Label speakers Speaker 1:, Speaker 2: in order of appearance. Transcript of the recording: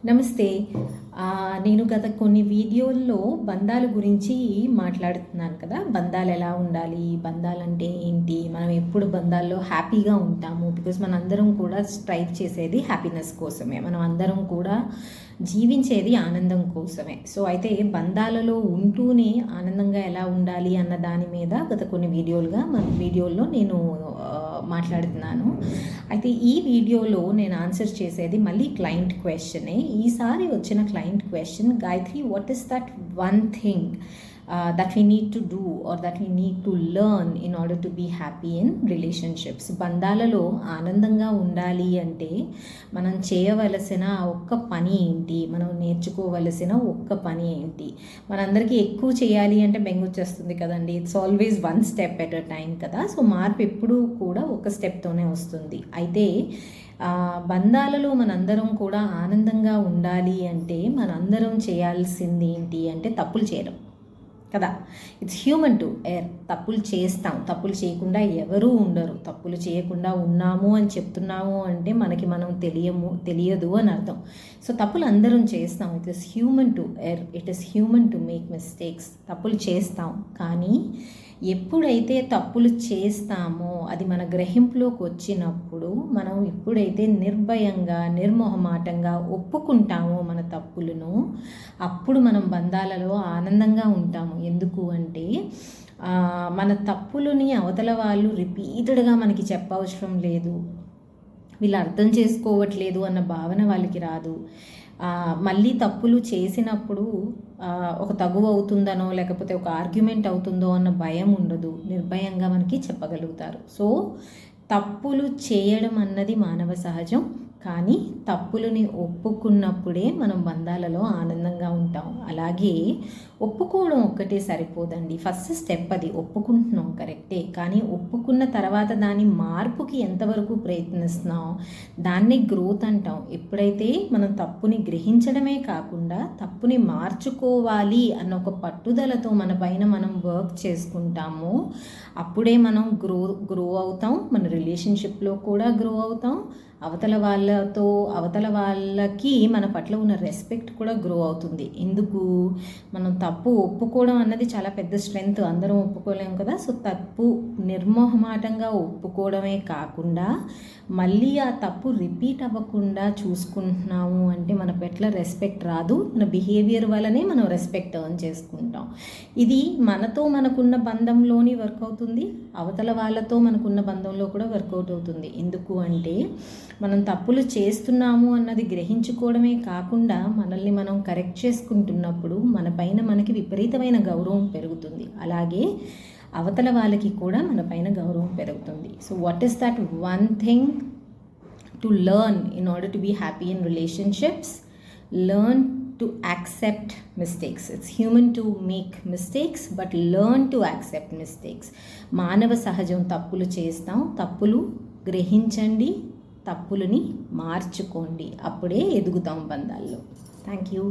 Speaker 1: నమస్తే. నేను గత కొన్ని వీడియోల్లో బంధాల గురించి మాట్లాడుతున్నాను కదా! బంధాలు ఎలా ఉండాలి? బంధాలంటే ఏంటి? మనం ఎప్పుడు బంధాల్లో హ్యాపీగా ఉంటాము. బికాజ్ మనందరం కూడా స్ట్రైవ్ చేసేది హ్యాపీనెస్ కోసమే. మనం అందరం కూడా జీవించేది ఆనందం కోసమే. సో, అయితే బంధాలలో ఉంటూనే ఆనందంగా ఎలా ఉండాలి అన్న దాని మీద గత కొన్ని వీడియోల్లో నేను మాట్లాడుతున్నాను. అయితే ఈ వీడియోలో నేను ఆన్సర్ చేసేది మళ్ళీ క్లయింట్ క్వశ్చనే. ఈసారి వచ్చిన client question, Gayatri, what is that one thing that we need to do or that we need to learn in order to be happy in relationships? బంధాలలో ఆనందంగా ఉండాలి అంటే మనం చేయవలసిన ఒక్క పని ఏంటి? మనం నేర్చుకోవలసిన ఒక్క పని ఏంటి? మనందరికీ ఎక్కువ చేయాలి అంటే బెంగొచ్చేస్తుంది కదండి. It's always one step at a time కదా. సో మార్పు ఎప్పుడూ కూడా ఒక స్టెప్తోనే వస్తుంది. అయితే బంధాలలో మనందరం కూడా ఆనందంగా ఉండాలి అంటే మనందరం చేయాల్సింది ఏంటి అంటే తప్పులు చేయడం కదా. ఇట్స్ హ్యూమన్ టు ఎర్. తప్పులు చేస్తాం. తప్పులు చేయకుండా ఎవరూ ఉండరు. తప్పులు చేయకుండా ఉన్నాము అని చెప్తున్నాము అంటే మనకి మనం తెలియదు అని అర్థం. సో తప్పులు అందరం చేస్తాం. It is human to err. It is human to make mistakes. తప్పులు చేస్తాం. కానీ ఎప్పుడైతే తప్పులు చేస్తామో అది మన గ్రహింపులోకి వచ్చినప్పుడు మనం ఎప్పుడైతే నిర్భయంగా నిర్మోహమాటంగా ఒప్పుకుంటామో మన తప్పులను, అప్పుడు మనం బంధాలలో ఆనందంగా ఉంటాము. ఎందుకు అంటే మన తప్పులని అవతల వాళ్ళు రిపీటెడ్గా మనకి చెప్పవసరం లేదు. వీళ్ళు అర్థం చేసుకోవట్లేదు అన్న భావన వాళ్ళకి రాదు. మళ్ళీ తప్పులు చేసినప్పుడు ఒక తగువ అవుతుందనో లేకపోతే ఒక ఆర్గ్యుమెంట్ అవుతుందో అన్న భయం ఉండదు. నిర్భయంగా మనకి చెప్పగలుగుతారు. సో తప్పులు చేయడం అన్నది మానవ సహజం. కానీ తప్పులని ఒప్పుకున్నప్పుడే మనం బంధాలలో ఆనందంగా ఉంటాం. అలాగే ఒప్పుకోవడం ఒక్కటే సరిపోదండి. ఫస్ట్ స్టెప్ అది. ఒప్పుకుంటున్నాం కరెక్టే, కానీ ఒప్పుకున్న తర్వాత దాని మార్పుకి ఎంతవరకు ప్రయత్నిస్తున్నాం, దాన్ని గ్రోత్ అంటాం. ఎప్పుడైతే మనం తప్పుని గ్రహించడమే కాకుండా తప్పుని మార్చుకోవాలి అన్న ఒక పట్టుదలతో మన పైన మనం వర్క్ చేసుకుంటామో అప్పుడే మనం గ్రో అవుతాం. మన రిలేషన్షిప్లో కూడా గ్రో అవుతాం. అవతల వాళ్ళకి మన పట్ల ఉన్న రెస్పెక్ట్ కూడా గ్రో అవుతుంది. ఎందుకు? మనం తప్పు ఒప్పుకోవడం అన్నది చాలా పెద్ద స్ట్రెంగ్త్. అందరం ఒప్పుకోలేము కదా. సో తప్పు నిర్మోహమాటంగా ఒప్పుకోవడమే కాకుండా మళ్ళీ ఆ తప్పు రిపీట్ అవ్వకుండా చూసుకుంటున్నాము అంటే మన పట్ల రెస్పెక్ట్ రాదు. మన బిహేవియర్ వల్లనే మనం రెస్పెక్ట్ ఎర్న్ చేసుకుంటాం. ఇది మనతో మనకున్న బంధంలోని వర్క్ అవుతుంది, అవతల వాళ్ళతో మనకున్న బంధంలో కూడా వర్కౌట్ అవుతుంది. ఎందుకు అంటే మనం తప్పులు చేస్తున్నాము అన్నది గ్రహించుకోవడమే కాకుండా మనల్ని మనం కరెక్ట్ చేసుకుంటున్నప్పుడు మన పైన మనకి విపరీతమైన గౌరవం పెరుగుతుంది. అలాగే అవతల వాళ్ళకి కూడా మన పైన గౌరవం పెరుగుతుంది. So what is that one thing to learn in order to be happy in relationships? Learn to accept mistakes. It's human to make mistakes, but learn to accept mistakes. మానవ సహజం. తప్పులు చేస్తాం. తప్పులు గ్రహించండి, తప్పులని మార్చుకోండి. అప్పుడే ఎదుగుతాం బంధాల్లో. Thank you.